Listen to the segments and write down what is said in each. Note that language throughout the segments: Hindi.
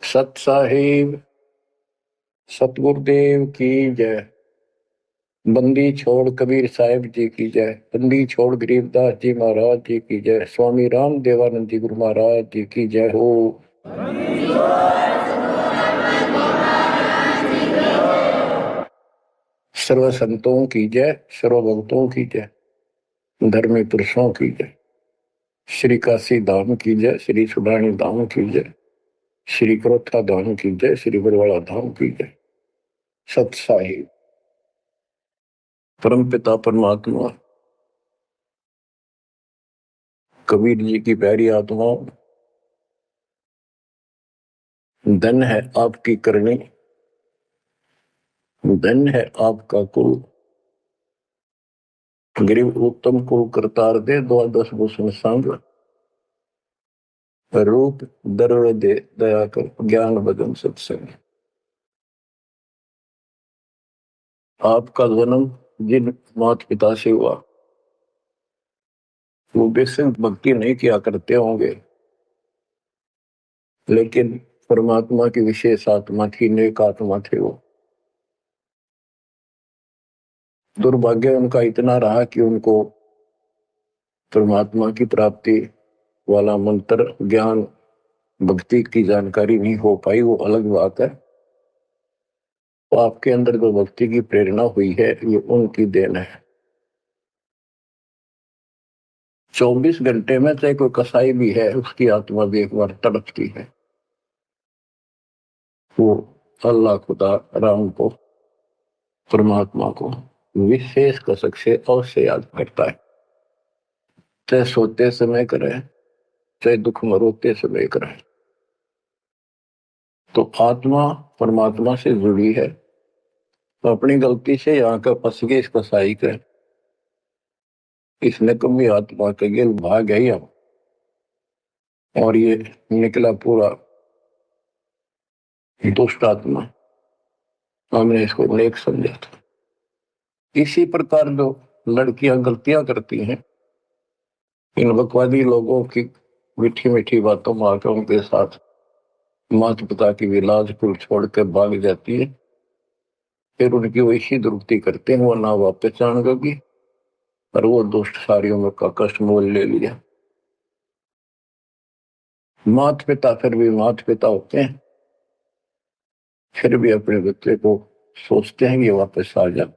सत साहिब सतगुरुदेव की जय। बंदी छोड़ कबीर साहिब जी की जय। बंदी छोड़ गरीबदास जी महाराज जी की जय। स्वामी राम देवानंद जी गुरु महाराज जी की जय हो। सर्व संतों की जय, सर्व भक्तों की जय, धर्मी पुरुषों की जय। श्री काशी धाम की जय, श्री सुडानी धाम की जय, श्री क्रोथा धाम की जय, श्री बरवाड़ा धाम की जय। सत साहिब परम पिता परमात्मा कबीर जी की प्यारी आत्माओं, धन है आपकी करनी, धन है आपका कुल। गरीब उत्तम कुल करतार दे, द्वादश भूषण संग रूप दर्व दे, दया कर ज्ञान भजन सत्संग। आपका जन्म जिन माता पिता से हुआ वो बेसिक भक्ति नहीं किया करते होंगे, लेकिन परमात्मा की विशेष आत्मा थी, नेक आत्मा थे वो। दुर्भाग्य उनका इतना रहा कि उनको परमात्मा की प्राप्ति वाला मंत्र ज्ञान भक्ति की जानकारी नहीं हो पाई, वो अलग बात है। तो आपके अंदर जो भक्ति की प्रेरणा हुई है ये उनकी देन है। 24 घंटे में चाहे कोई कसाई भी है उसकी आत्मा भी एक बार तड़पती है, वो अल्लाह खुदा राम को परमात्मा को विशेष कसक से अवश्य याद करता है। चाहे सोते समय करे, चाहे दुख में रोते समय करे। तो आत्मा परमात्मा से जुड़ी है, तो अपनी गलती से यहाँ का फंस गए इस कसाई के, इसने कभी आत्मा के गिल भाग गई हम, और ये निकला पूरा दुष्ट आत्मा। हमने इसको नेक समझा था। इसी प्रकार जो लड़कियां गलतियां करती हैं, इन बकवादी लोगों की मीठी मीठी बातों में आकर उनके साथ माता पिता की भी लाज कुल छोड़ कर भाग जाती है, फिर उनकी वैसी दुर्गति करते हैं, वो ना वापस जानेगी और वो दुष्ट सारी उम्र का कष्ट मोल ले लिया। माता पिता फिर भी माता पिता होते हैं, फिर भी अपने बच्चे को सोचते हैं कि वापस आ जा,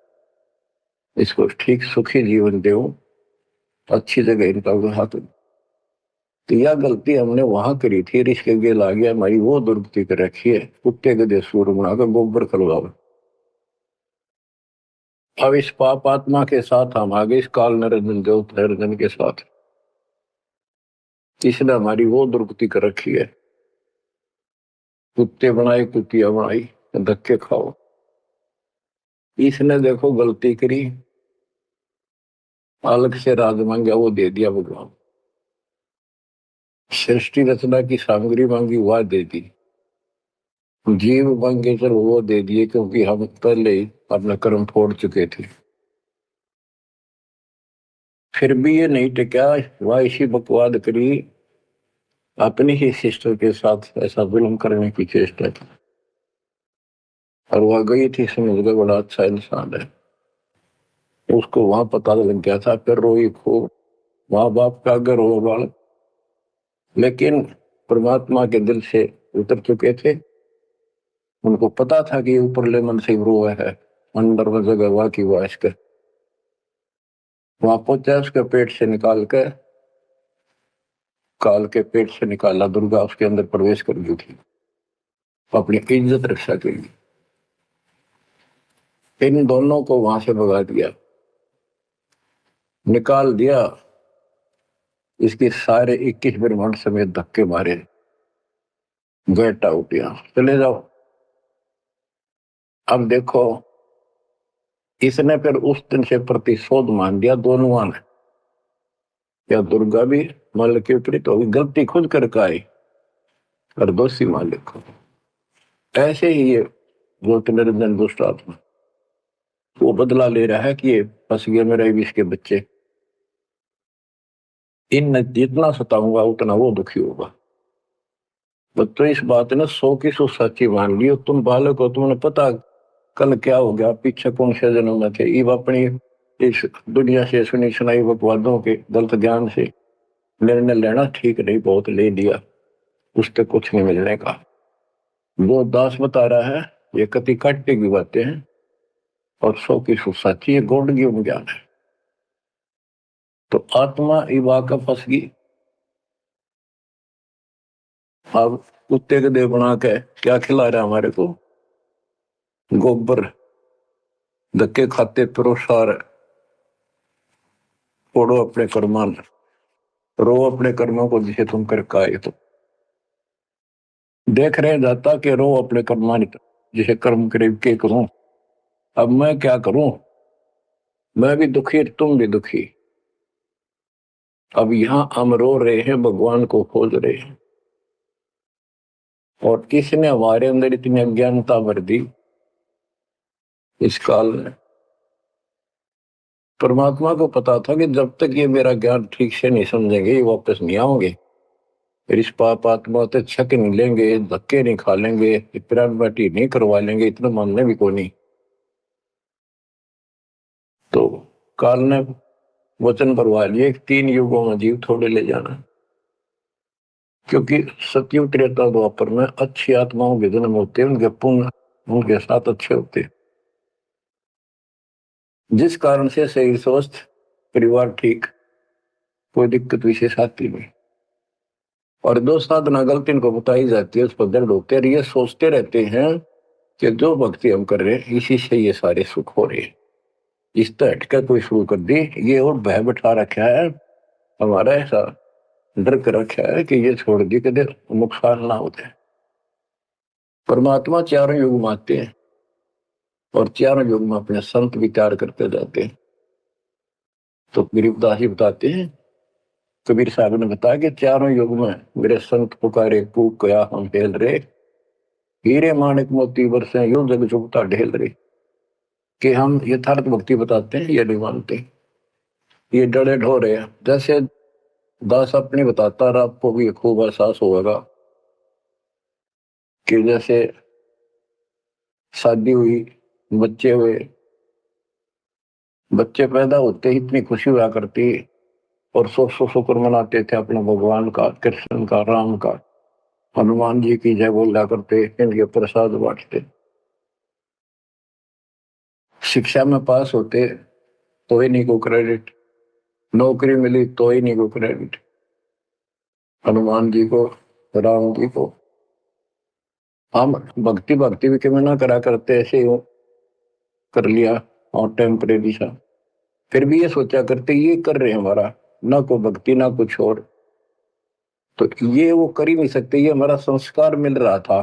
इसको ठीक सुखी जीवन दो, अच्छी जगह इनका विवाह करो। तो यह गलती हमने वहां करी थी, इसके गेल आ गया हमारी वो दुर्गति कर रखी है, कुत्ते गधे सूर बनाकर गोबर खलवाओ। अब इस पाप आत्मा के साथ हम आगे इस काल नरजन देव नरजन के साथ, इसने हमारी वो दुर्गति कर रखी है। कुत्ते बनाए कुतिया बनाई, धक्के खाओ। इसने देखो गलती करी, अलग से राज मांगा वो दे दिया भगवान, सृष्टि रचना की सामग्री मांगी वह दे दी, जीव मांगे चल वो दे दिए, क्योंकि हम पहले ही अपना कर्म फोड़ चुके थे। फिर भी ये नहीं टिका, वह इसी बकवाद करी, अपनी ही सिस्टर के साथ ऐसा जुल्म करने की चेष्टा की, और वह गई थी समझ गए बड़ा अच्छा इंसान है, उसको वहां पता लग गया था। फिर रोई खूब, माँ बाप का अगर रो बालक, लेकिन परमात्मा के दिल से उतर चुके थे, उनको पता था कि ऊपरले मन से रो है, अंदर में जगह हुआ कि वह इसके वहां पहुंचा, उसके पेट से निकाल कर, काल के पेट से निकाला, दुर्गा उसके अंदर प्रवेश कर गई थी अपनी इज्जत रक्षा के लिए। इन दोनों को वहां से भगा दिया, निकाल दिया, इसके सारे 21 ब्रह्मांड समेत धक्के मारे, गेट आउट, यहां चले जाओ। अब देखो, इसने फिर उस दिन से प्रतिशोध मान दिया दोनों ने, या दुर्गा भी मालिक के विपरीत होगी, गलती खुद करके आई और दोषी मालिक को। ऐसे ही ये ज्योतिर्निरंजन दुष्ट आत्मा वो बदला ले रहा है कि ये फंस गया मेरे विष के बच्चे, इन जितना सताऊंगा उतना वो दुखी होगा। तो इस बात ने 100 की 100 सच्ची मान ली। तुम बालक हो, तुमने पता कल क्या हो गया, पीछे कौन से जन्म में थे। ये अपनी इस दुनिया से सुनी सुनाई बकवादों के गलत ज्ञान से निर्णय लेना ठीक नहीं, बहुत ले लिया, उससे कुछ नहीं मिलने का। वो दास बता रहा है ये कति काटने की बातें हैं और 100 की 100 सच्ची, ये गौड़ ज्ञान है। तो आत्मा इवा का फंस गई। अब कुत्ते के देह बना के क्या खिला रहा है हमारे को, गोबर, धक्के खाते परोसार, पढ़ो अपने कर्मान, रो अपने कर्मों को जिसे तुम कर आए। तो देख रहे जाता कि रो अपने कर्मान जिसे कर्म करे के करूं। अब मैं क्या करूं, मैं भी दुखी तुम भी दुखी। अब यहां हम रो रहे हैं, भगवान को खोज रहे हैं, और किसने हमारे अंदर इतनी अज्ञानता भर दी इस काल में। परमात्मा को पता था कि जब तक ये मेरा ज्ञान ठीक से नहीं समझेंगे ये वापस नहीं आओगे, फिर इस पाप आत्मा से छक नहीं लेंगे, धक्के नहीं खा लेंगे, प्राण बाटी नहीं करवा लेंगे, इतना मानने भी को नहीं। तो काल ने वचन करवा लिए 3 युगों में जीव थोड़े ले जाना, क्योंकि सतयुग त्रेता द्वापर में अच्छी आत्माओं के जन्म होते हैं, उनके पुण्य उनके साथ अच्छे होते हैं, जिस कारण से शरीर स्वस्थ, परिवार ठीक, कोई दिक्कत विशेष आती नहीं। और दो साधना गलती इनको बताई जाती है, उस पर दर्द होते हैं, ये सोचते रहते हैं कि जो भक्ति हम कर रहे हैं इसी से ये सारे सुख हो रहे हैं। इस तरह हटकर कोई शुरू कर दी, ये और भय बैठा रखा है हमारा, ऐसा डर कर रखा है कि ये छोड़ दी कि नुकसान ना हो जाए। परमात्मा चारों युग में आते हैं और चारों युग में अपने संत विचार करते जाते हैं। तो गरीबदास जी बताते हैं, कबीर साहब ने बताया कि चारों युग में मेरे संत पुकारे कूक गया हम हेल रे, हीरे माणिक मोती बरसे यूं जग जुगता ढेल रे। कि हम यथार्थ भक्ति बताते हैं ये नहीं मानते, ये डरे ढो रहे हैं। जैसे दास अपनी बताता रहा, आपको भी खूब एहसास होगा कि जैसे शादी हुई, बच्चे हुए, बच्चे पैदा होते ही इतनी खुशी हुआ करती, और 100 शुक्र मनाते थे अपने भगवान का, कृष्ण का, राम का, हनुमान जी की जय बोला करते, इनके प्रसाद बांटते। शिक्षा में पास होते तो ही नहीं को क्रेडिट, नौकरी मिली तो ही नहीं को क्रेडिट, हनुमान जी को, राम जी को। हम भक्ति भक्ति भी क्यों ना करा करते, ऐसे ही कर लिया और टेम्परेरी सा, फिर भी ये सोचा करते ये कर रहे हैं हमारा, ना को भक्ति ना कुछ और, तो ये वो कर ही नहीं सकते, ये हमारा संस्कार मिल रहा था,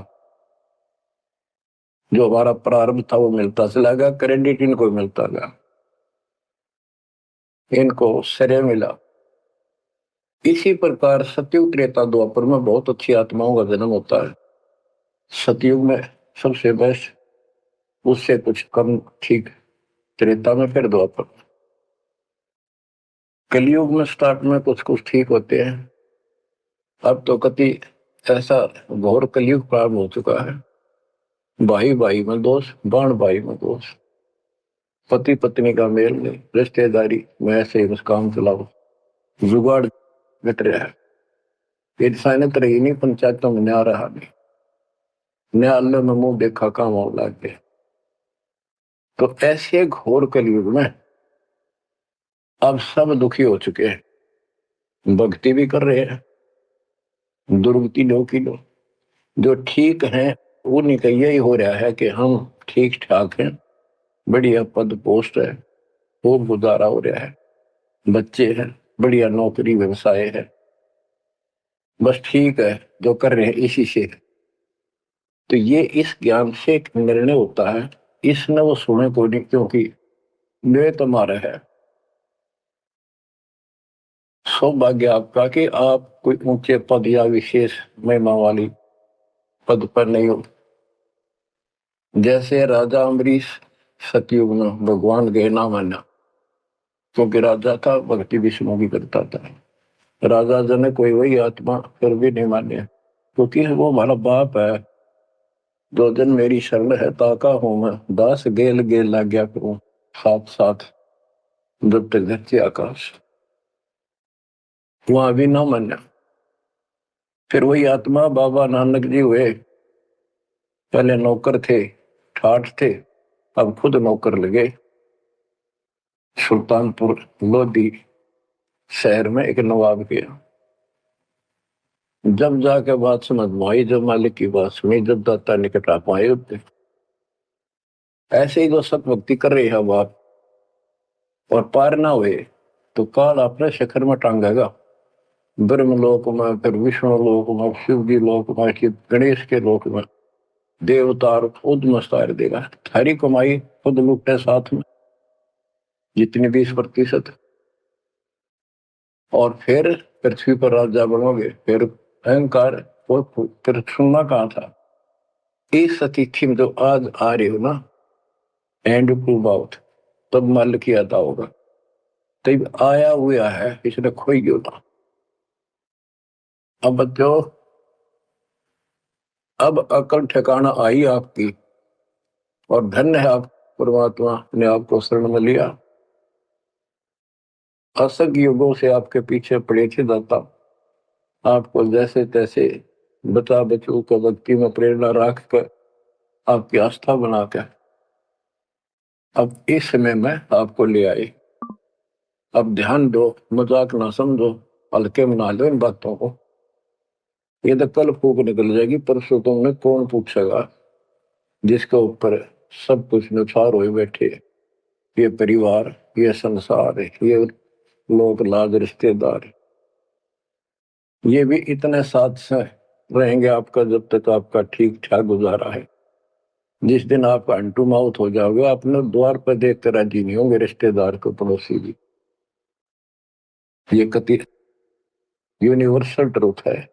जो हमारा प्रारंभ था वो मिलता चला गया, क्रेडिट इनको मिलता गया, इनको श्रेय मिला। इसी प्रकार सतयुग त्रेता द्वापर में बहुत अच्छी आत्माओं का जन्म होता है। सतयुग में सबसे बेस्ट, उससे कुछ कम ठीक, त्रेता में, फिर द्वापर। कलयुग में स्टार्ट में कुछ कुछ ठीक होते हैं, अब तो कति ऐसा घोर कलयुग प्रारंभ हो चुका है। भाई भाई में दोष, बाण भाई में दोष, पति पत्नी का मेल नहीं, रिश्तेदारी में ऐसे ही बस काम चलाओ, जुगाड़ घट रहा है। इंसानियत रही नहीं, पंचायतों में न्याय रहा नहीं, न्यायालय में मुंह देखा काम हो लग गया। तो ऐसे घोर कलयुग में अब सब दुखी हो चुके हैं, भक्ति भी कर रहे हैं, दुर्गति लो की लो, जो ठीक है उन्हीं का यही हो रहा है कि हम ठीक ठाक हैं, बढ़िया पद पोस्ट है, खूब गुजारा हो रहा है, बच्चे हैं, बढ़िया नौकरी व्यवसाय है, बस ठीक है जो कर रहे हैं इसी से। तो ये इस ज्ञान से एक निर्णय होता है, इसने वो सुने को नहीं, क्योंकि वे तुम्हारा है। सौभाग्य आपका कि आप कोई ऊंचे पद या विशेष महिमा वाली पद पर नहीं हो। जैसे राजा अम्बरीश सतयुग में भगवान के ना माना, क्योंकि राजा था, भक्ति विष्णु की करता था, राजा जनक कोई वही आत्मा, फिर भी नहीं माने, क्योंकि वो हमारा बाप है। दो दिन मेरी शरण है ताका हूं मैं, दास गेल गेल लग गया करूं साथ साथ, जब तक धरती आकाश। वहां भी ना माना। फिर वही आत्मा बाबा नानक जी हुए। पहले नौकर थे, ठाठ थे, अब खुद नौकर लगे। सुल्तानपुर लोधी शहर में एक नवाब के, जब जाके बात समझ में आई, जब मालिक की बात सुनी, जब दाता निकट आ पाए होते। ऐसे ही जो सत भक्ति कर रहे हैं बात और पार ना हुए तो काल अपने शिखर में टांगेगा। ब्रह्म लोक में, फिर विष्णु लोक में, शिव जी लोक में, गणेश के लोक में देवतार खुद मस्तार देगा। थारी कमाई खुद लुटे साथ में जितनी 20%। और फिर पृथ्वी पर राजा बनोगे। फिर अहंकार और फिर सुनना कहाँ था। इस अतिथि में जो आज आ रहे हो ना, एंड टू बाउट, तब मल की अदा होगा। तब आया हुआ है, इसने खोई क्यों था। अब बच्चों, अब अकल ठिकाना आई आपकी, और धन्य है आप, परमात्मा ने आपको शरण में लिया। असंख्य युगों से आपके पीछे पड़े थे दाता, आपको जैसे तैसे बचा बचू कर भक्ति में प्रेरणा रख कर आपकी आस्था बनाकर अब इस समय में आपको ले आए। अब ध्यान दो, मजाक ना समझो, हल्के में ना लो इन बातों को। ये तो कल फूक निकल जाएगी, परसों तुमने कौन पूछेगा जिसके ऊपर सब कुछ नुसार हुए बैठे। ये परिवार, ये संसार, ये लोग लाज रिश्तेदार, ये भी इतने साथ से रहेंगे आपका जब तक आपका ठीक ठाक गुजारा है। जिस दिन आप अंटू माउथ हो जाओगे, अपने द्वार पर देख कर राजी नहीं होंगे रिश्तेदार को, पड़ोसी भी। ये कति यूनिवर्सल ट्रूथ है।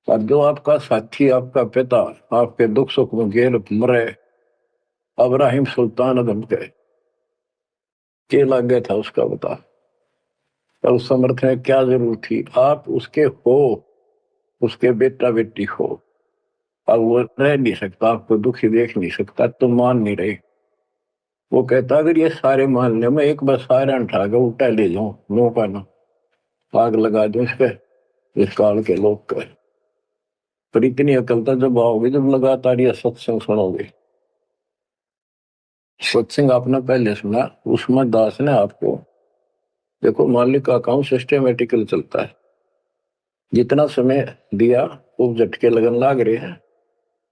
और जो आपका साथी, आपका पिता, आपके दुख सुख में गेल मरे, अब्राहिम सुल्तान अदम के लग गया था उसका बता। और उस समर्थ में क्या जरूरत थी, आप उसके हो, उसके बेटा बेटी हो। अब वो रह नहीं सकता, आपको दुखी देख नहीं सकता, तो मान नहीं रहे। वो कहता अगर ये सारे मान ले, मैं एक बार सारे उठा के उल्टा ले जाऊं, नो का ना आग लगा दूं इस पे, इस काल के लोग का। पर इतनी अकलता जब आओगे जब लगातार ये सत्संग सुनोगे। सत्संग आपने पहले सुना, उसमें दास ने आपको, देखो मालिक का अकाउंट सिस्टमेटिकल चलता है। जितना समय दिया वो झटके लगन लाग रहे हैं,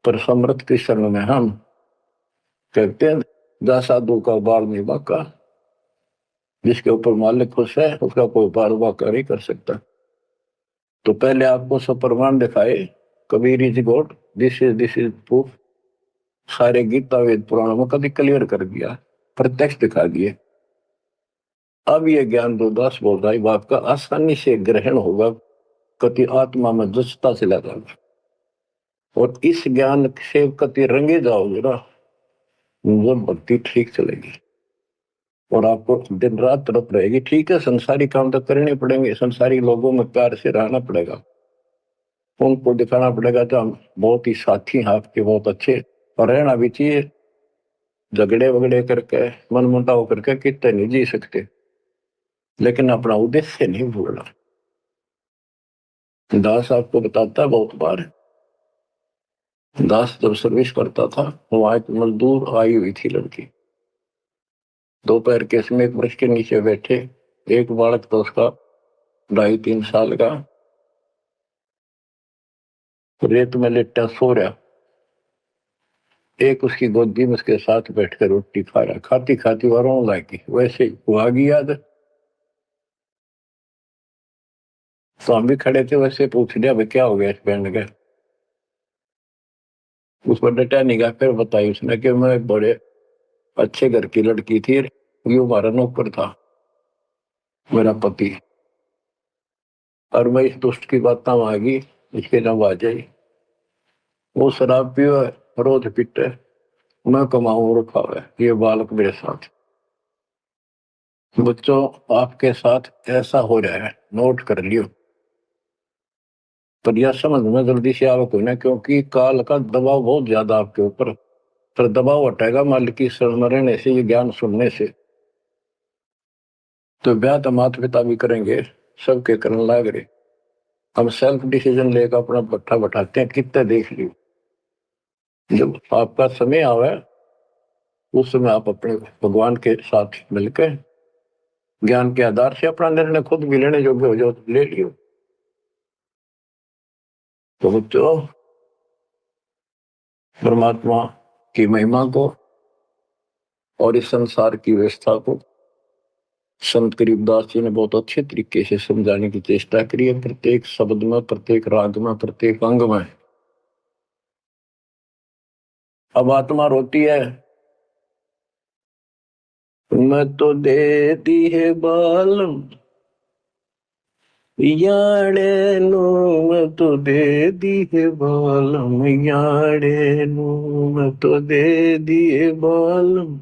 पर समर्थ की शरण में हम कहते हैं जा साधु का बाल नहीं बाका। जिसके ऊपर मालिक खुश है उसका कोई बाल बाका नहीं कर सकता। तो पहले आपको सब प्रमाण दिखाए, Kabir is God, this is proof. सारे गीता वेद पुराणों में कभी क्लियर कर दिया, प्रत्यक्ष दिखा दिए। अब ये ज्ञान जो दास बोल रहा है वो आपका आसानी से ग्रहण होगा, कति आत्मा में जचता चला जाएगा। और इस ज्ञान से कति रंगे जाओगे ना, जब भक्ति ठीक चलेगी और आपको दिन रात तरफ रहेगी। ठीक है, संसारी काम तो करने पड़ेंगे, संसारी लोगों में प्यार से रहना पड़ेगा, उनको दिखाना पड़ेगा तो हम बहुत ही साथी हैं आपके, बहुत अच्छे। और रहना भी चाहिए, झगड़े वगड़े करके मन मुटाव करके कितने नहीं जी सकते, लेकिन अपना उद्देश्य नहीं भूलना। दास आपको बताता है बहुत बार, दास जब सर्विस करता था, वहां एक मजदूर आई हुई थी लड़की, दोपहर के समय एक वृक्ष के नीचे बैठे, एक बालक तो उसका 2.5-3 साल का रेत में लेटा सो रहा। एक उसकी गोदी में उसके साथ बैठकर रोटी खा रहा, खाती खाती वो रोने लगी। वैसे ही आ गई याद, तो हम भी खड़े थे, वैसे पूछ लिया भाई क्या हो गया इस बैंड का। उस पर डटा नहीं गया। फिर बताई उसने कि मैं बड़े अच्छे घर की लड़की थी, ये हमारा नौकर था, मेरा पति, और मैं इस दुष्ट की बात आ गई, इसके नाम आ जाई। वो शराब पियो, रोज पीटे, मैं कमाऊं और खावे, ये बालक मेरे साथ। बच्चों, आपके साथ ऐसा हो रहा है, नोट कर लियो। पर यह समझ में जल्दी से आवक हो ना, क्योंकि काल का दबाव बहुत ज्यादा आपके ऊपर। पर दबाव हटेगा मालिक की शरण में रहने से, ये ज्ञान सुनने से। तो ब्याह तो माता पिता भी करेंगे, सबके करने लाग रहे। हम सेल्फ डिसीजन लेकर अपना पट्टा बैठाते हैं, कितने देख लियो। जब आपका समय आवे उस समय आप अपने भगवान के साथ मिलकर ज्ञान के आधार से अपना निर्णय खुद भी लेने योग्य हो जाओ तो ले लियो। तो बच्चों, परमात्मा की महिमा को और इस संसार की व्यवस्था को संत करीबदास जी ने बहुत अच्छे तरीके से समझाने की चेष्टा करी है, प्रत्येक शब्द में, प्रत्येक राग में, प्रत्येक अंग में। अब आत्मा रोती है, मैं तो दे दी है बालम याड़े नो, मैं तो दे दी है बालम याड़े नो, मैं तो दे दिए बालम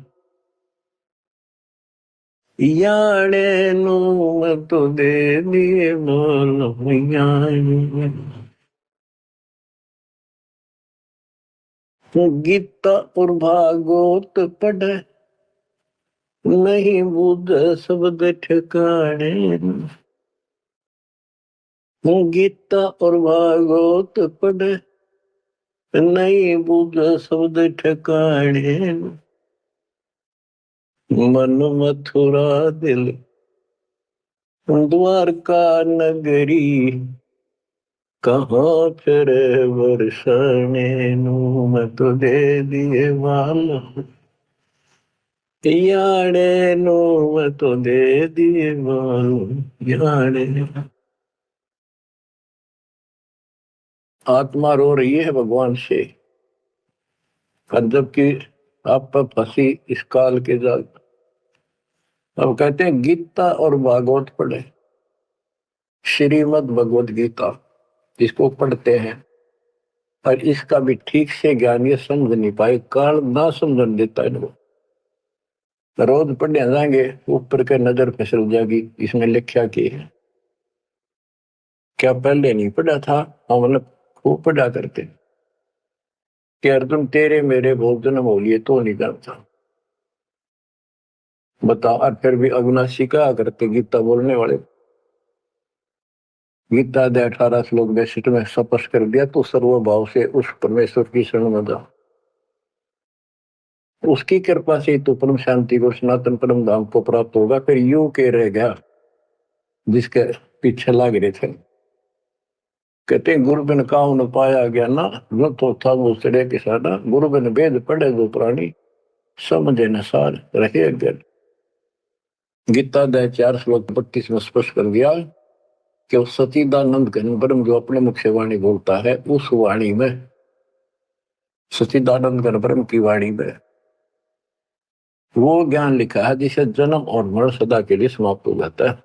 याड़े नो, मैं तो दे दिए बालम याड़े। गीता और भागवत पढ़े नहीं बुध शब्द ठिकाने, गीता और भागवत पढ़े नहीं बुध शब्द ठिकाने, मन मथुरा दिल द्वारका नगरी, कहाँ फिर बरसाने नू, मैं तो दे दिए बालम याड़े नो, मैं तो दे दिए बालम याड़े। आत्मा रो रही है भगवान से, और जबकि आप पर फंसी इस काल के जाल। अब कहते हैं गीता और भागवत पढ़े, श्रीमद् भगवत गीता इसको पढ़ते हैं और इसका भी ठीक से ज्ञान ये समझ नहीं पाए, काल ना समझ देता है इनको। रोज पढ़ने जाएंगे, ऊपर के नजर फिसल जाएगी, इसमें लिखा की है क्या पहले नहीं पढ़ा था। हम मतलब खूब पढ़ा करते कि अर्जुन तेरे मेरे बहुत जन्म हो लिए तो नहीं जानता, बताओ। और फिर भी अविनाशी कहा करते गीता बोलने वाले, गीता दे 18 श्लोक 62 में स्पष्ट कर दिया, तो सर्वभाव से उस परमेश्वर की शरण में जा, उसकी कृपा से तो परम शांति को, सनातन परम धाम को प्राप्त होगा। फिर यू के रह गया जिसके पीछे लाग रहे थे। कहते गुरु बिन काहू न पाया गया ना, जो तो था वो सड़े के सादा, गुरु बिन वेद पढ़े जो प्राणी, समझे न सार रहे अज्ञान। गीता दे 4 श्लोक 32 में स्पष्ट कर दिया कि उस सचिदानंद घन ब्रह्म जो अपने मुख से वाणी बोलता है, उस वाणी में, सचिदानंद घन ब्रह्म की वाणी में वो ज्ञान लिखा है जिसे जन्म और मरण सदा के लिए समाप्त हो जाता है।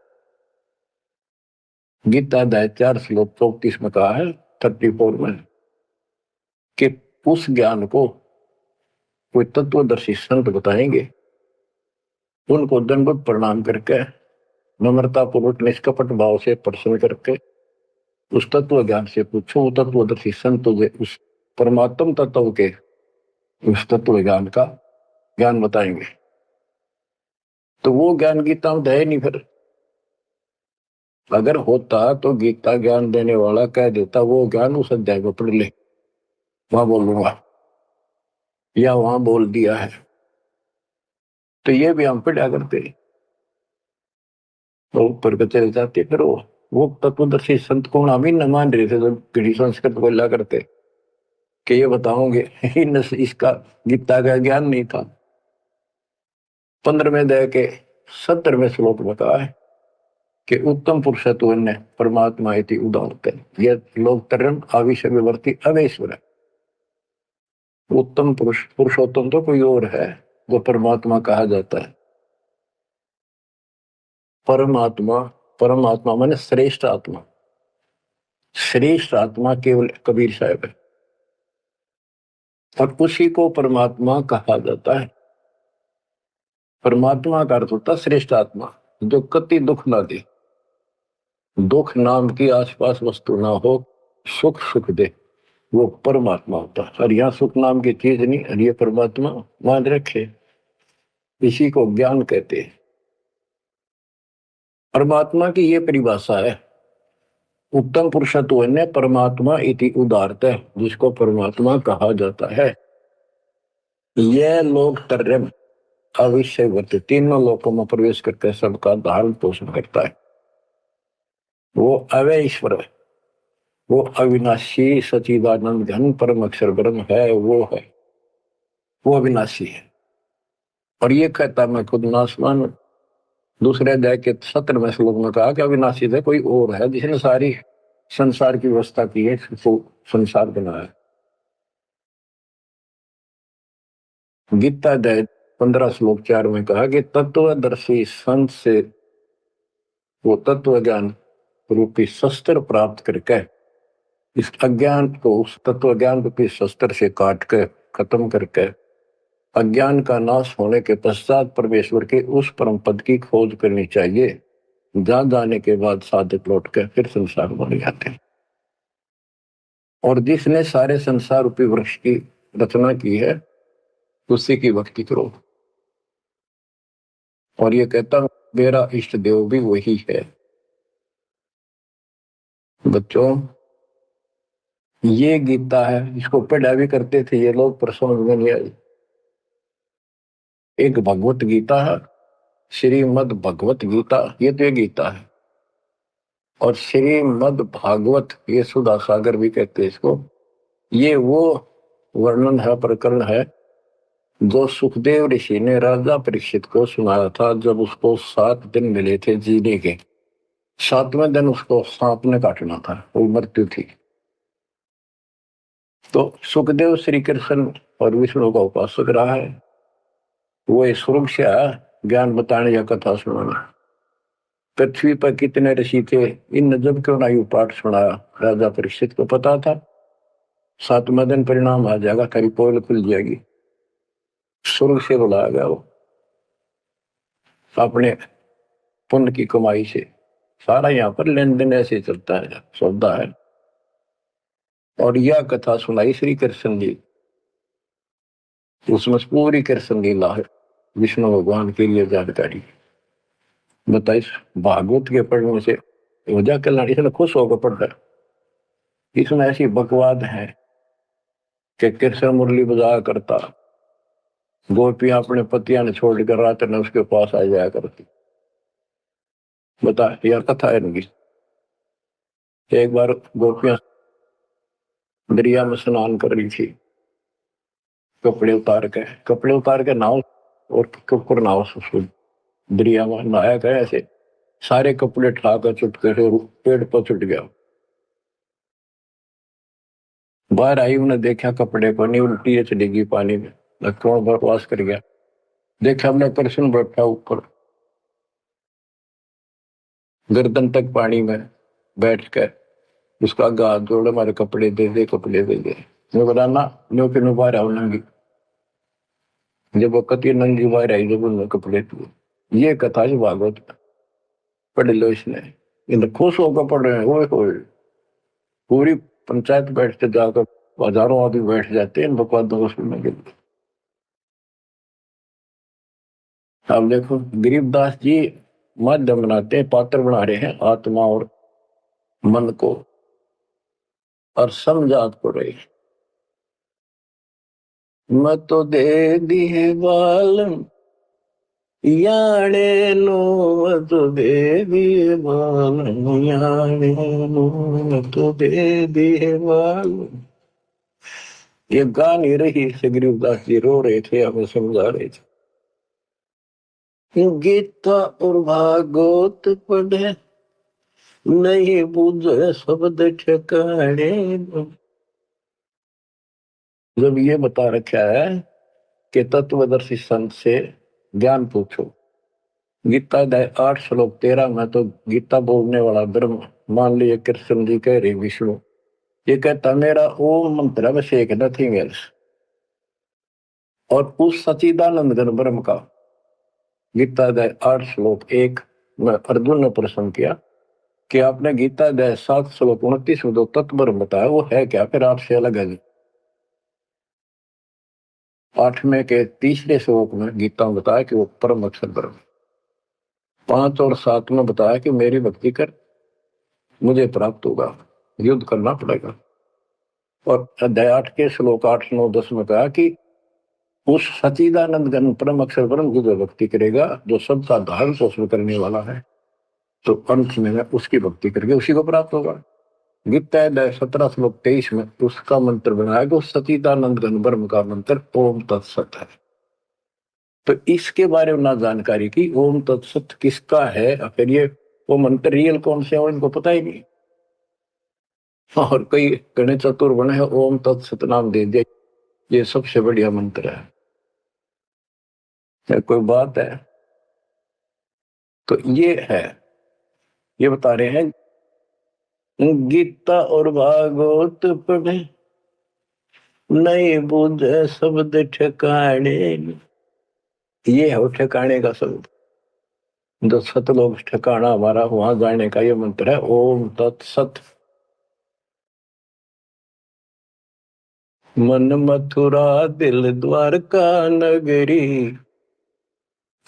गीता अध्याय 4 श्लोक 34 में कहा है, 34 में, कि उस ज्ञान को कोई तत्वदर्शी संत बताएंगे, उनको दंडवत प्रणाम करके नम्रता पूर्वक निष्कपट भाव से प्रश्न करके उस तत्व ज्ञान से पूछो। वो तत्वदर्शी संत उस परमात्म तत्व के उस तत्व ज्ञान का ज्ञान बताएंगे। तो वो ज्ञान गीता में है नहीं। फिर अगर होता तो गीता ज्ञान देने वाला कह देता वो ज्ञान उस अध्याय में पढ़ ले, वहां बोल लूंगा, या वहां बोल दिया है। तो ये भी हम पढ़ा करते, तो ऊपर को चले जाते। फिर वो तत्वदर्शी संत को हम ही न मान रहे थे, तो घड़ी संस्कृत बोला करते कि ये बताओगे इसका गीता का ज्ञान नहीं था। 15वें अध्याय के 70वें श्लोक में कहा है कि उत्तम पुरुषत्व ने परमात्मा इति उदाहरते, ये लोग तरन आविष्य विवर्ती अवेश्वर है। उत्तम पुरुष, पुरुषोत्तम तो कोई और है, वो परमात्मा कहा जाता है। परमात्मा, परमात्मा माने श्रेष्ठ आत्मा, श्रेष्ठ आत्मा केवल कबीर साहब है, और उसी को परमात्मा कहा जाता है। परमात्मा का अर्थ होता है श्रेष्ठ आत्मा, जो कति दुख ना दे, दुख नाम की आसपास वस्तु ना हो, सुख सुख दे, वो परमात्मा होता है। और यहाँ सुख नाम की चीज नहीं, और ये परमात्मा मान रखे, इसी को ज्ञान कहते हैं। परमात्मा की ये परिभाषा है, उत्तम पुरुषत्व ने परमात्मा इति उदारत है, जिसको परमात्मा कहा जाता है। यह लोक त्रयम् अविषयवर्ती, तीनों लोकों में प्रवेश करके सबका धारण पोषण करता है। वो अव्यय ईश्वर है, वो अविनाशी सचिदानंद घन परम अक्षर ब्रह्म है, वो अविनाशी है। और ये कहता मैं खुद नासवान, दूसरे अध्याय के 17वें श्लोक में कहा कि अविनाशी है कोई और है जिसने सारी संसार की व्यवस्था की है, तो संसार बनाया। गीता अध्याय 15 श्लोक 4 में कहा कि तत्वदर्शी संत से वो तत्व ज्ञान रूपी शस्त्र प्राप्त करके इस अज्ञान को उस तत्व ज्ञान रूपी शस्त्र से काट कर खत्म करके अज्ञान का नाश होने के पश्चात परमेश्वर के उस परम पद की खोज करनी चाहिए, जहां जाने के बाद साधक लौट कर फिर संसार बन जाते हैं। और जिसने सारे संसार रूपी वृक्ष की रचना की है उसी की भक्ति करो। और ये कहता मेरा इष्ट देव भी वही है। बच्चों, ये गीता है, इसको पढ़ा भी करते थे ये लोग, पर समझ में नहीं आई। एक भगवत गीता है, श्रीमद भगवत गीता, ये तो ये गीता है। और श्रीमद भागवत, ये सुधा सागर भी कहते हैं इसको। ये वो वर्णन है, प्रकरण है जो सुखदेव ऋषि ने राजा परीक्षित को सुनाया था जब उसको 7 दिन मिले थे जीने के। 7वें दिन उसको सांप ने काटना था, वो मृत्यु थी। तो सुखदेव श्री कृष्ण और विष्णु का उपासक रहा है, वो स्वर्ग से आया ज्ञान बताने या कथा सुनाना। पृथ्वी पर कितने ऋषि थे, इन जब क्यों ना यू पाठ सुनाया। राजा परीक्षित को पता था 7वें दिन परिणाम आ जाएगा, तेरी पोल खुल जाएगी। स्वर्ग से बुलाया गया वो अपने पुण्य की कमाई से। सारा यहाँ पर लेन देन ऐसे चलता है, सौदा है। और यह कथा सुनाई श्री कृष्ण जी, उसमें पूरी कृष्ण लीला है, विष्णु भगवान के लिए जानकारी बताइए। भागवत के पढ़ने से वजह कल्याण, इसने खुश होकर पढ़ता है। इसमें ऐसी बकवाद है कि कृष्ण मुरली बजाया करता, गोपियां अपने पतियां ने छोड़कर रात में उसके पास आ जाया करती। बता यार, कथा है इनकी। एक बार गोपियां दरिया में स्नान कर रही थी, कपड़े उतार के नाव और ऊपर नाव दरिया में नहाया गया। ऐसे सारे कपड़े ठाकर चुटके से पेड़ पर चुट गया। बाहर आई, उन्हें देखा कपड़े को नहीं, उल्टी चली गई पानी में, कौन बकवास कर गया। देखा हमने कृष्ण बैठा ऊपर गर्दन तक पानी में बैठ कर, उसका गाथ जोड़, हमारे कपड़े दे दे, कपड़े दे दे। मैं बोला ना, न्यो के नो बाहर आओ नंगी। जब वो कति नंगी बाहर आई, जब उन्होंने कपड़े दिए। ये कथा है भागवत, पढ़ लो इसने। इन खुश होकर पढ़ रहे हैं, वो पूरी पंचायत बैठते जाकर हजारों आदमी बैठ जाते हैं इन बकवादों को सुनने के लिए। अब देखो गरीबदास जी माध्यम बनाते हैं, पात्र बना रहे हैं आत्मा और मन को, और समझात को रहे। मैं तो दे दिए बालम याने नो, मैं तो दे दिए बालम याने नो, मैं तो दे दिए बालम। ये गा नहीं रही से गरीबदास जी रो रहे थे, हमें समझा रहे थे। गीता और भागवत पढ़े नहीं बुझे शब्द ठिकाने। जब ये बता रखा है कि तत्वदर्शी संत से ज्ञान पूछो, गीता 8 श्लोक 13 में तो गीता बोलने वाला ब्रह्म, मान लीजिए कृष्ण जी कह रहे विष्णु, ये कहता मेरा ओम मंत्र है, बस एक नथिंग एल्स। और उस सचिदानंद घन ब्रह्म का गीता 8 श्लोक 1 में अर्जुन ने प्रश्न किया कि आपने गीता अध्याय 7 श्लोक 29 में जो तत्व ब्रह्म बताया वो है क्या, फिर आपसे अलग है। 8वें के 3रे श्लोक में गीता में बताया कि वो परम अक्षर ब्रह्म। 5 और 7 में बताया कि मेरी भक्ति कर मुझे प्राप्त होगा, युद्ध करना पड़ेगा। और अध्याय 8 के श्लोक 8, 9, 10 में कहा कि उस सच्चिदानंद घन परम अक्षर ब्रह्म की जो भक्ति करेगा, जो सबका धारण पोषण करने वाला है, तो अंत में उसकी भक्ति करके उसी को प्राप्त होगा। गीता अध्याय 17 श्लोक 23 में उसका मंत्र बनाया कि सच्चिदानंद घन ब्रह्म का मंत्र ओम तत्सत है। तो इसके बारे में ना जानकारी की, ओम तत्सत किसका है, फिर ये वो मंत्र रियल कौन से है इनको पता ही नहीं। और कई गणेश चतुर बने हैं, ओम तत्सत नाम दे दिया, ये सबसे बढ़िया मंत्र है। कोई बात है? तो ये है, ये बता रहे हैं गीता और भागवत पढ़े नहीं बुझे शब्द ठिकाने। ये है ठिकाने का शब्द, जो सतलोक ठिकाना हमारा, वहां जाने का ये मंत्र है ओम तत्सत। मन मथुरा दिल द्वारका नगरी,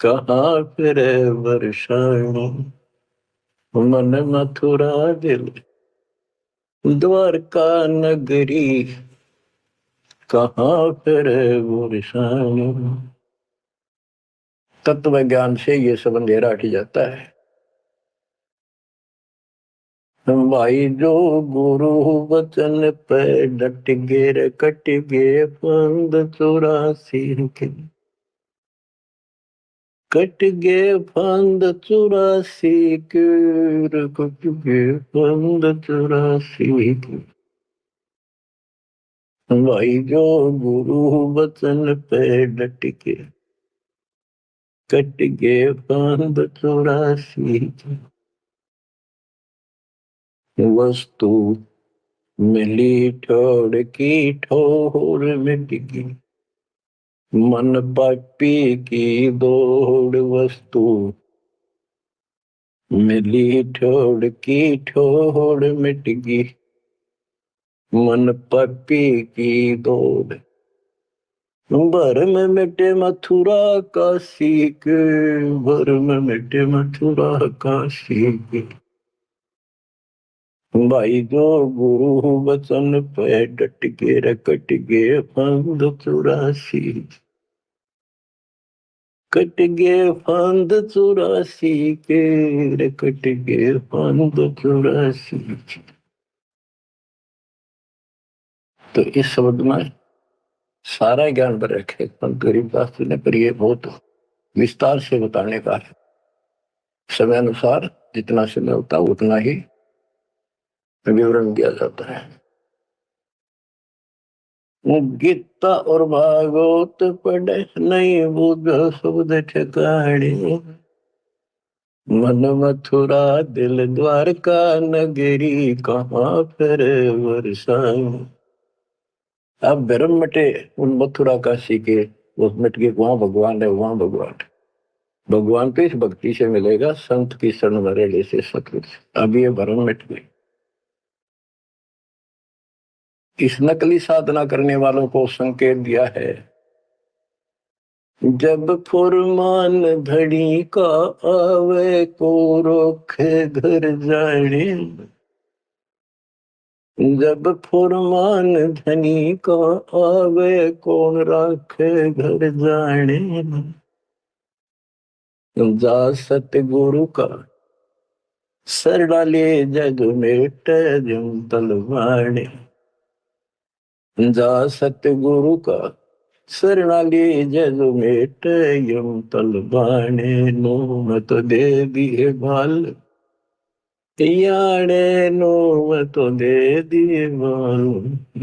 कहाँ फिर वर्षाणी। मन मथुरा दिल द्वारका नगरी, कहाँ फिर वर्षाणी। तत्व ज्ञान से ये सब अंधेरा हट जाता है। भाई जो गुरु वचन पे डट गे, कट गे फंद 84 के, कट गे फंद 84 के, कट गे फंद 84 के। भाई जो गुरु वचन पे डट के, कट गे फंद 84 के। वस्तु मिली ठोड़ की ठोर मिट गई, मन पापी की दौड़। वस्तु मिली ठोड़ की ठोड़ मिट गई, मन पापी की दौड़। भर में मिटे मथुरा काशी के, भर में मिटे मथुरा काशी के। भाई जो गुरु वचन पे डट के, रकट गे फंद 84, कट गे फंद 84 के, रकट गे फंद 84। तो इस शब्द में सारा ज्ञान पर रखे संत गरीबदास जी ने, पर ये बहुत विस्तार से बताने का है। समय अनुसार जितना समय होता है उतना ही विवरण दिया जाता है। गीता और भागवत पढ़े नहीं बुझ शब्द ठिकाने, मन मथुरा दिल द्वारका नगरी, कहाँ फिर वर्षाणी। अब भ्रम मिटे उन मथुरा काशी के, वो मिट गए, वहां भगवान है, वहां भगवान है। भगवान तो इस भक्ति से मिलेगा, संत की शरण भरे जैसे सतगुरु। अब ये भ्रम मिट गए। इस नकली साधना करने वालों को संकेत दिया है, जब फुरमान धड़ी का आवे को रोखे घर जाने। जब फुरमान धनी का आवे कौन राखे घर जाने। जा सतगुरु का सर डाले जग मेट जुम तलवाने। जा सतगुरु का शरणाली जग मेट यम तलवाने। नो मत दे दिए भाल याने, नो मत दे दिए भाल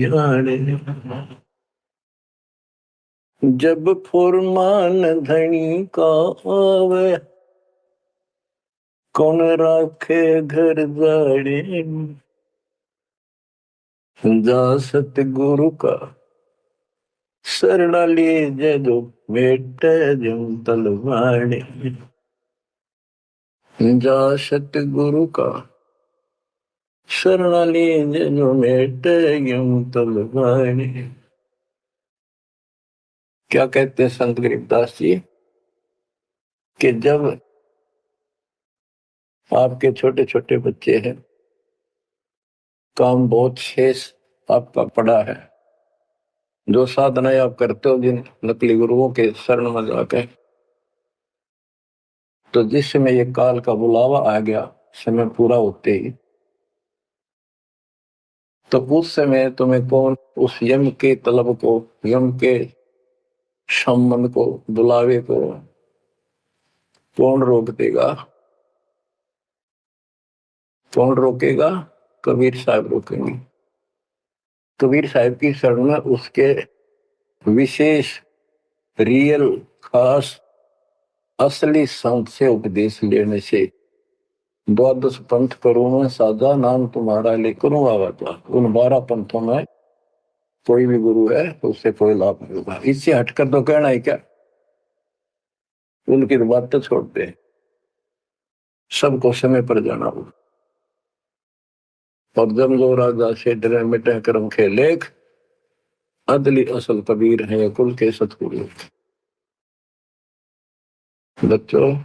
याने। जब फुरमान धनी का आवे कौन राखे घर जाने। जा सतगुरु का शरणाली जदो मेट जम तलवाने। जा सतगुरु का शरणाली जो मेट यम तलवाने। क्या कहते हैं संत गरीबदास जी कि जब आपके छोटे छोटे बच्चे हैं, काम बहुत शेष आपका पड़ा है, जो साधनाएं आप करते हो जिन नकली गुरुओं के शरण में जाकर, तो जिस समय ये काल का बुलावा आ गया, समय पूरा होते ही, तो उस समय तुम्हें कौन उस यम के तलब को, यम के सम्मन को, बुलावे को कौन रोक देगा? कौन रोकेगा? कबीर साहब रोकेंगे। कबीर साहब की शरण में उसके विशेष, रियल, खास, असली संत से उपदेश लेने से, द्वादश पंथ करूं मैं साधा, नाम तुम्हारा ले करूं आवाजा। उन 12 पंथों में कोई भी गुरु है तो उससे कोई लाभ नहीं होगा। इससे हटकर तो कहना है क्या? उनकी बात तो छोड़ दे, सबको समय पर जाना हो। और जब जो राजा से डरे मिटे कर्म के लेख, अदली असल कबीर है कुल के सतगुरु। बच्चों,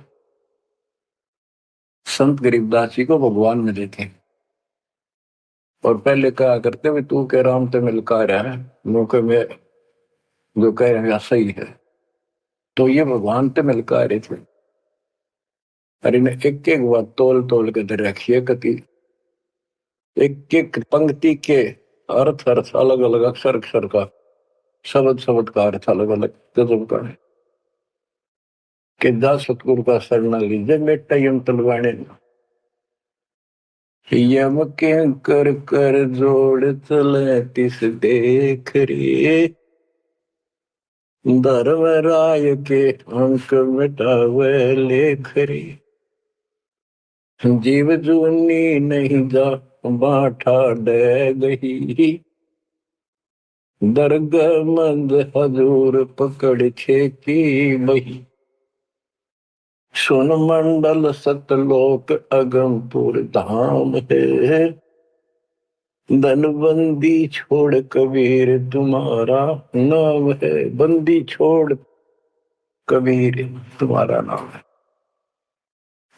संत गरीबदास जी को भगवान मिले थे और पहले कहा करते हुए तू के राम ते मिलका रहा है, मौके में जो कह रहे सही है। तो ये भगवान ते मिलका रहे थे। अरे ने एक एक बात तोल तोल के दे रखी है, कति एक एक पंक्ति के अर्थ अर्थ अलग अलग, अक्षर अक्षर का, शब्द शब्द का अर्थ अलग अलग गजब का है। कि जा सतगुरु का शरण लीजिए बेटा यम तलवाने। यम के कर कर जोड़ चले तिस देख रे, धर्म राय के अंक मिटावे लेख रे। जीव जूनी नहीं जा बाठा डे गही, दरग मंद हजूर पकड़ छेकी बही। सुन मंडल सतलोक अगमपुर धाम है, धनबंदी छोड़ कबीर तुम्हारा नाम है। बंदी छोड़ कबीर तुम्हारा नाम है।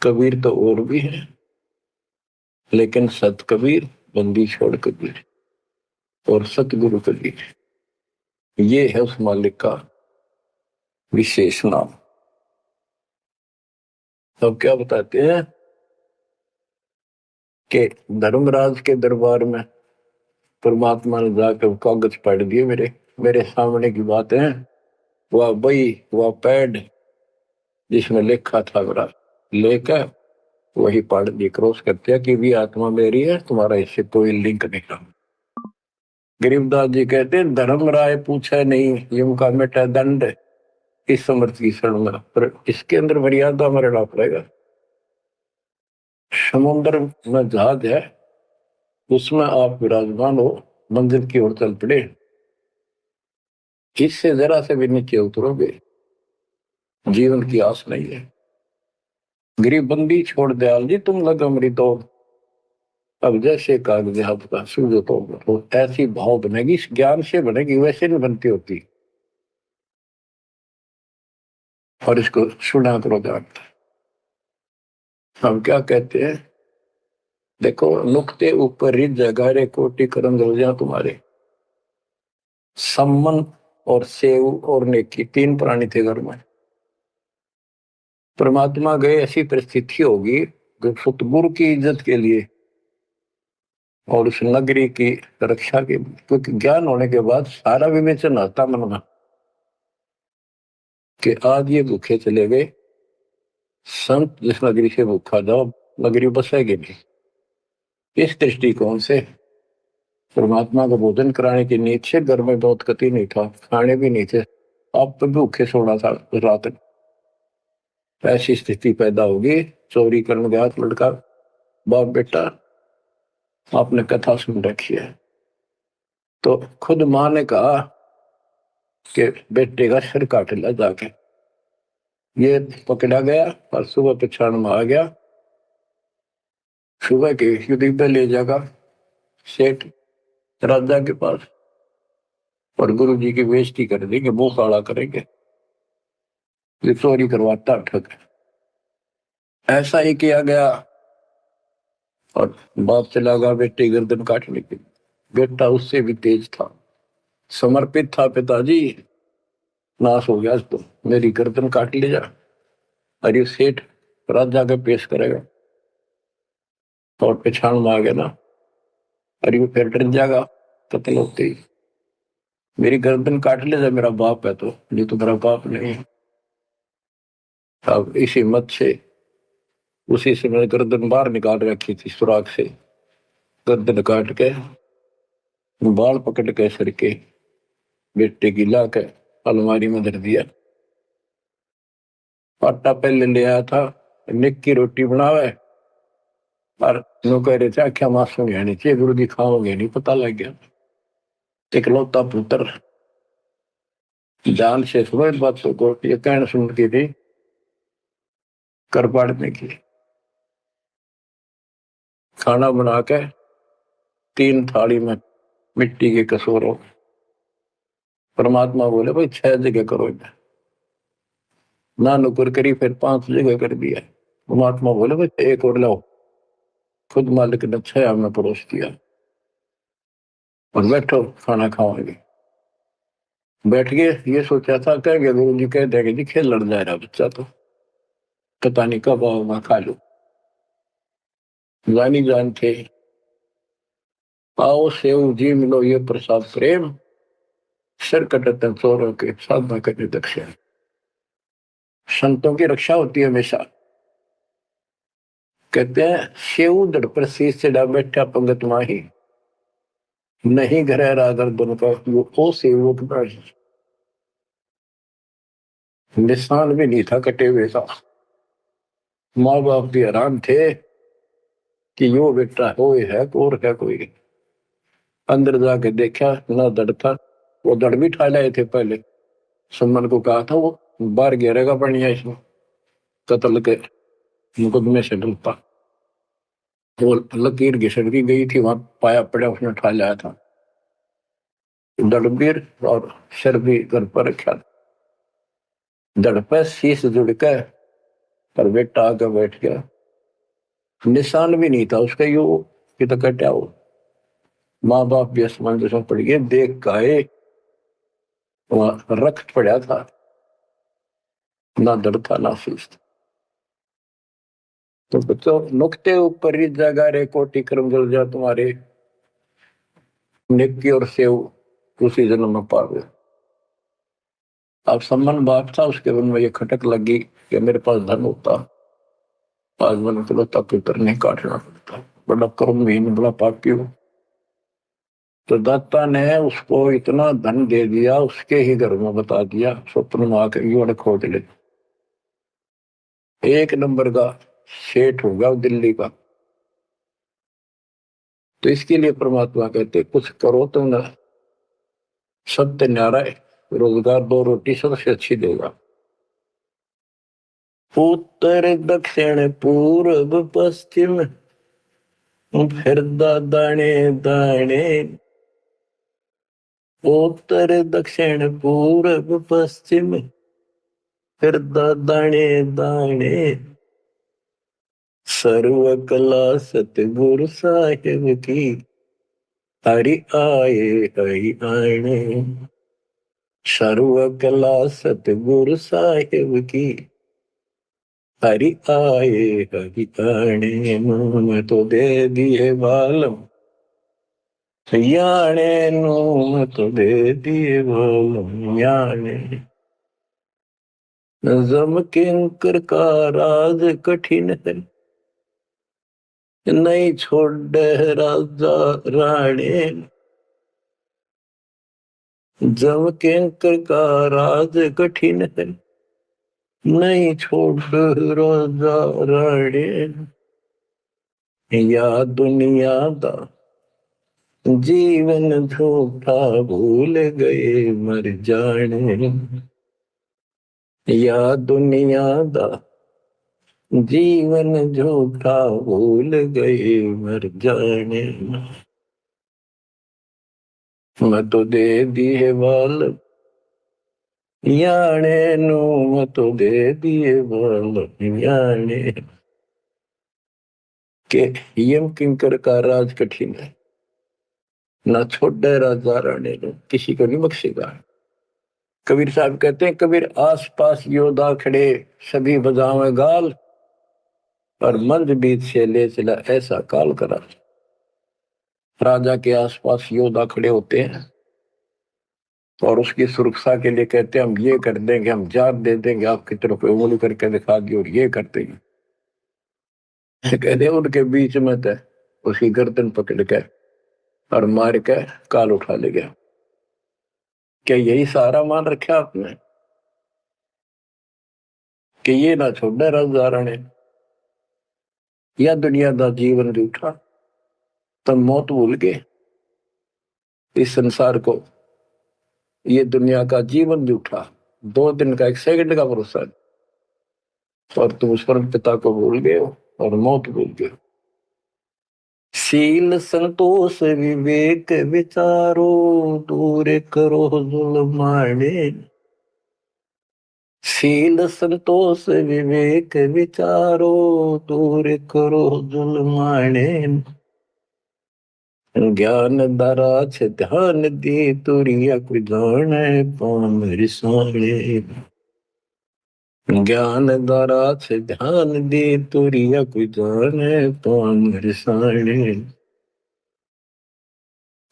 कबीर तो और भी है, लेकिन सत कबीर, बंदी छोड़ कबीर और सतगुरु कबीर, ये है उस मालिक का विशेष नाम। अब क्या बताते हैं कि धर्मराज के दरबार में परमात्मा ने जाकर कागज पढ़ दिए, मेरे मेरे सामने की बात है। वह बई, वह पैड जिसमें लिखा था मेरा, लेकर वही पढ़ दी, क्रॉस करते हैं कि भी आत्मा मेरी है, तुम्हारा इससे कोई लिंक नहीं रहा। गरीबदास जी कहते हैं धर्म राय पूछा नहीं, यम का मिटा दंड इस समर्थ की शरण में, पर इसके अंदर मर्यादा में रहना पड़ेगा। समुद्र में जहाज है, उसमें आप विराजमान हो, मंजिल की ओर चल पड़े, इससे जरा से भी नीचे उतरोगे, जीवन की आस नहीं है। गरीबबंदी छोड़ दयाल जी तुम लग अमृत दौड़, अब जैसे कागज आपका सूझो तो ऐसी भाव बनेगी, ज्ञान से बनेगी, वैसे नहीं बनती होती। और इसको सुना करो ध्यान। हम क्या कहते हैं, देखो नुक्ते ऊपर रिज जगारे कोटि करम रोजा तुम्हारे। सम्मन और सेव और नेकी, 3 प्राणी थे घर में। परमात्मा गए, ऐसी परिस्थिति होगी जो सतगुरु की इज्जत के लिए और उस नगरी की रक्षा के, क्योंकि ज्ञान होने के बाद सारा विवेचन आता मन में कि आज ये भूखे चले गए, संत जिस नगरी से भूखा जाओ नगरी बसेगी नहीं। इस दृष्टिकोण से परमात्मा को भोजन कराने की नींद से घर में बहुत कति नहीं था, खाने भी नहीं थे, आप तो भूखे सोना था रात। ऐसी स्थिति पैदा होगी, चोरी करने गया लड़का, बाप बेटा, आपने कथा सुन रखी है। तो खुद मां ने कहा कि बेटे का सिर काट लिया जाके। ये पकड़ा गया और सुबह पछाड़ में आ गया, सुबह के युद्ध पे ले जाएगा, सेठ राजा के पास, और गुरु जी की बेइज्जती कर देंगे, मुंह काला करेंगे, ये चोरी करवाता ठग। ऐसा ही किया गया और बाप चला गया बेटे गर्दन काटने के। बेटा उससे भी तेज था, समर्पित था, पिताजी नाश हो गया तो मेरी गर्दन काट ले जा। अरे सेठ राजा के पेश करेगा और पछाण मांगे ना, अरे वो फिर डर जाएगा कत्ल होते ही, मेरी गर्दन काट ले जा, मेरा बाप है तो, नहीं तो मेरा बाप नहीं। अब इस हिम्मत से उसी समय गर्दन बाहर निकाल रखी थी सुराख से, गर्दन काट के बाल पकड़ के सर के बेटे की ला के अलमारी में धर दिया। आटा पहले ले आया था, निक की रोटी बनावे और नो कह रहे थे आख्या मासूम यानी चाहिए गुरु जी खाओगे नहीं, पता लग गया। इकलौता पुत्र जान से सुबह बातों को ये कहना सुनती थी कर पाड़ने की। खाना बना के 3 थाली में मिट्टी के कसूरों, परमात्मा बोले भाई 6 जगह करो, ना नुकर करी, फिर 5 जगह कर दिया। परमात्मा बोले भाई एक और लाओ, खुद मालिक ने 6 में परोस दिया और बैठो खाना खाओगे। बैठ गए, ये सोचा था कह गया गुरु जी कह देंगे जी खेल लड़ जा रहा बच्चा तो पता नहीं कब आओ मैं खा लू। जानी जान थे, आओ सेव जी मिलो ये प्रसाद प्रेम, सिर कटते चोरों के साधना करने दक्षिण। संतों की रक्षा होती है हमेशा। कहते हैं सेव दड़ पर शीश चढ़ा बैठा पंगत माही, नहीं घर रागर दोनों का वो सेवक नहीं, निशान भी नहीं था कटे हुए का। माँ बाप भी हैरान थे कि यो बेटा हो है और है कोई। अंदर जाके देखा ना दड़ था, वो दड़ भी ठा लाए थे पहले, सुमन को कहा था वो बाहर गिरेगा बढ़िया इसमें कत्ल के मुकदमे से डलता। वो लकीर घिसट की गई थी, वहां पाया पड़ा उसने ठा लाया था। दड़बीर और सिर भी घर पर रखा था, दड़ पे शीश जुड़ के पर बेटा आके बैठ गया, निशान भी नहीं था उसका, यू कि तो कटा हो। माँ बाप भी असमंजस में पड़ गए, देख गाये वहां रक्त पड़ा था, ना दड़ था ना शीश था। तो बच्चों नुक्ते ऊपर ही जगह रे कोटि कर्म जल जा तुम्हारे, नेकी और सेव उसी जन्म में पावे। अब सम्मान बाप था, उसके मन में ये खटक लगी कि मेरे पास धन होता, आज मैंने चलो पुत्र नहीं काटना पड़ता, बड़ा कर्महीन बड़ा पापी हूं। तो दाता ने उसको इतना धन दे दिया, उसके ही घर में बता दिया स्वप्न में आकर युवा खोज ले, 1 नंबर का सेठ होगा दिल्ली का। तो इसके लिए परमात्मा कहते कुछ करो तो ना, सत्य न्यारा है, रोजगार 2 रोटी सबसे अच्छी देगा। उत्तर दक्षिण पूर्व पश्चिम फिर दाने दाने, उत्तर दक्षिण पूर्व पश्चिम फिर दाने दाने, सर्व कला सतगुरु साहिब की हरि आए हरि आने, सर्व कला सतगुरु साहिब की हरि आए हरि आने। मुंह तो दे दिए बालम याने, नूम तो दे दिए बालम याने, जम किंकर का राज कठिन है, नहीं छोड़ राजा राणे, जम किंकर का राज कठिन है, नहीं छोड़ राजा राणे, या दुनिया दा जीवन झूठा भूल गए मर जाने, या दुनिया दा जीवन झूठा भूल गए मर जाने। मैं तो दे दिए बाल याने नू, मैं तो दे दिए बाल याने के। यम किंकर का राज कठिन है, ना छोड़े राजा राणे नो, किसी को नहीं बख्शेगा। कबीर साहब कहते हैं, कबीर आस पास योद्धा खड़े सभी बजावे गाल, और मंद बीत से ले चला ऐसा काल करा। राजा के आसपास योद्धा खड़े होते हैं और उसकी सुरक्षा के लिए कहते हैं, हम ये कर देंगे, हम जात दे देंगे, आपकी तरफ उंगली करके दिखा दी और ये करते हैं। कहते हैं उनके बीच में तो उसकी गर्दन पकड़ के और मार के काल उठा ले गया। क्या यही सहारा मान रखा आपने कि ये ना छोड़े राजा राणे, या दुनिया का जीवन रूठा, तो मौत भूल गए इस संसार को। ये दुनिया का जीवन रूठा, 2 दिन का 1 सेकंड का भरोसा, और तुम उस परम पिता को भूल गए हो और मौत भूल गए। शील संतोष विवेक विचारो, दूर करो जुल्माने। शील संतोष विवेक विचारो, दूर करो जुल्माने। ज्ञान दरा छे ध्यान दे, तुरिया कोई जाने पाम रिसाणे। ज्ञान दरा छे ध्यान दे, तुरिया कोई जाने पाम रिसाणे।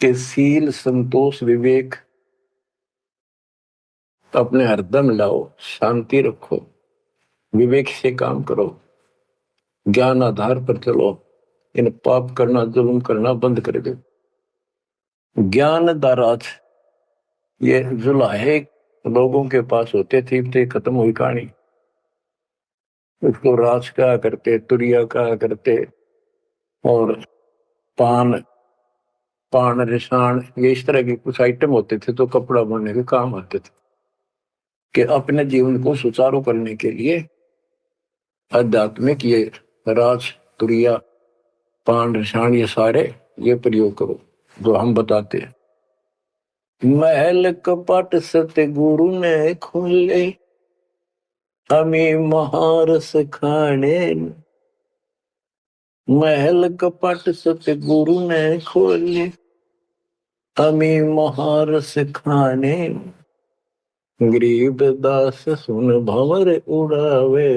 के शील संतोष विवेक अपने हरदम लाओ, शांति रखो, विवेक से काम करो, ज्ञान आधार पर चलो, इन पाप करना जुल्म करना बंद कर दो। ज्ञान दाराज ये जुलाहे लोगों के पास होते थे, खत्म हुई कहानी। उसको राज कहा करते, तुरिया कहा करते, और पान पान रिसाण, ये इस तरह के कुछ आइटम होते थे तो कपड़ा बनने के काम आते थे। कि अपने जीवन को सुचारू करने के लिए आध्यात्मिक ये राज तुरिया पान रिसाण ये सारे ये प्रयोग करो जो हम बताते हैं। महल कपट सत्य गुरु ने खोले, हमें महारस खाने। महल कपट सत्य गुरु ने खोले, हमें महारस खाने। गरीब दास सुन भंवर उड़ावे,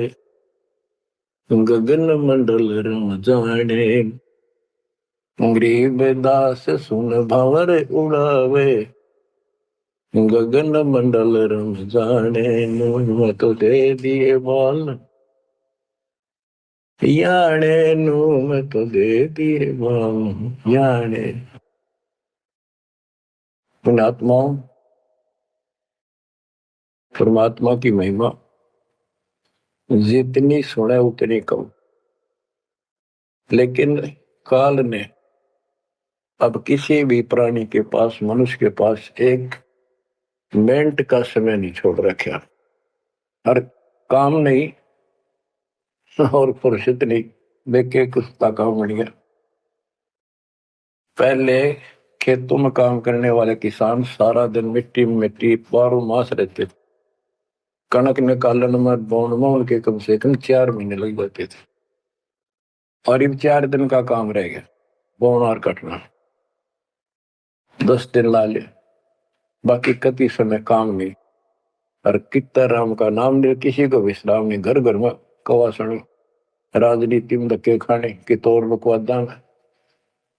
गगन मंडल रम जाने। गरीब दास सुन भंवर उड़ावे, गगन मंडल रम जाने। मैं तो दे दिए बाल याने नू, मैं तो दे दिए बाल याने। पुण्यात्माओं, परमात्मा की महिमा जितनी सुने उतनी कम। लेकिन काल ने अब किसी भी प्राणी के पास, मनुष्य के पास 1 मिनट का समय नहीं छोड़ रखा। हर काम नहीं और फुर्सत नहीं, देखे कुत्ता काम बन गया। पहले खेतों में काम करने वाले किसान सारा दिन मिट्टी में मिट्टी 12 मास रहते थे। कणक निकालन में बोन में उनके कम से कम 4 महीने लग जाते थे, और अब 4 दिन का काम रह गया, बोन और कटना। 10 दिन ला ले, बाकी कति समय काम नहीं। और कितना राम का नाम नहीं, किसी को विश्राम नहीं। घर घर में कवासनी, राजनीति में धक्के खाने की तौर बकवादा में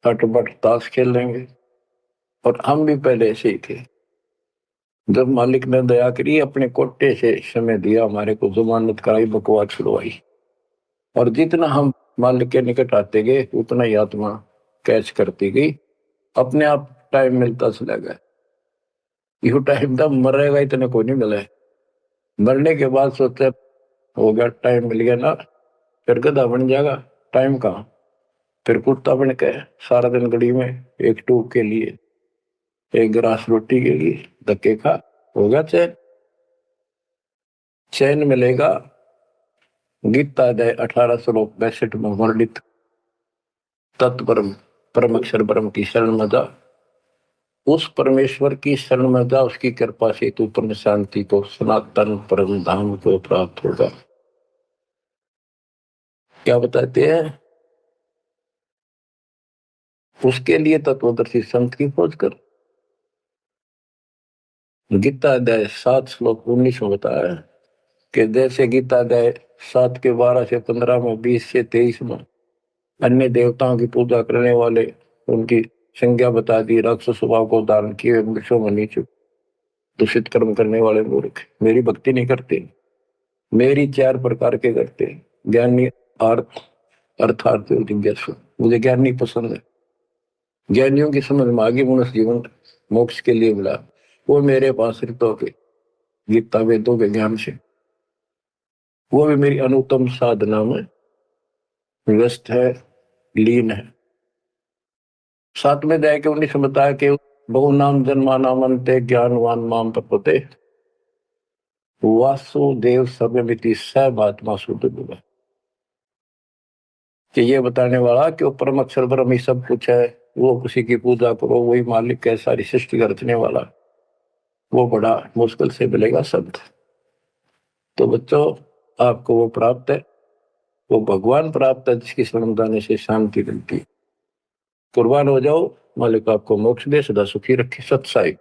हटबट ताश खेल लेंगे। और हम भी पहले ऐसे ही थे। जब मालिक ने दया करी, अपने कोटे से समय दिया, हमारे को जमानत कराई, बकवास छुड़वाई, और जितना हम मालिक के निकट आते गए उतना ही आत्मा कैच करती गई। अपने आप टाइम मिलता चला गया। यू टाइम तब मरेगा इतने को नहीं मिला है। मरने के बाद सोचते हो गया, टाइम मिल गया ना, फिर गधा बन जाएगा, टाइम कहाँ। फिर कुत्ता बन के सारा दिन गली में एक टूक के लिए, एक गिलास रोटी के लिए धक्के खा, होगा चैन। चैन मिलेगा गीता अध्याय 18 श्लोक 62 में वर्णित तत्परम परम अक्षर ब्रह्म की शरण में जा, उस परमेश्वर की शरण में जा, उसकी कृपा से तू परम शांति को, सनातन परम धाम को प्राप्त होगा। क्या बताते हैं? उसके लिए तत्वदर्शी संत की खोज कर। गीता अध्याय 7 श्लोक 19 में बताया कि जैसे गीता अध्याय 7 के 12 से 15 में, 20 से 23 में अन्य देवताओं की पूजा करने वाले, उनकी संज्ञा बता दी, राक्षस स्वभाव को धारण किए वृक्षों में नीचे दूषित कर्म करने वाले मूर्ख मेरी भक्ति नहीं करते। मेरी 4 प्रकार के करते, ज्ञानी, अर्थ, अर्थार्थ और जिज्ञासु। मुझे ज्ञानी पसंद है। ज्ञानियों की समझ में आगे मनुष्य जीवन मोक्ष के लिए मिला, वो मेरे पास ऋतों के, गीता वेदों के ज्ञान से, वो भी मेरी अनुत्तम साधना में व्यस्त है, लीन है। 7वें अध्याय के 19 में बताया कि बहु नाम जन्मा नामन्ते ज्ञानवान माम प्रपते वासुदेव सर्वमिति स बात्मा शुद्ध होगा। कि ये बताने वाला कि वो परम अक्षर ब्रह्म ही सब कुछ है, वो किसी की पूजा करो, वही मालिक है, सारी सृष्टि का रचने वाला, वो बड़ा मुश्किल से मिलेगा शब्द। तो बच्चों, आपको वो प्राप्त है, वो भगवान प्राप्त है जिसकी शरण जाने से शांति मिलती है। कुर्बान हो जाओ, मालिक आपको मोक्ष दे, सदा सुखी रखे। सत्साई।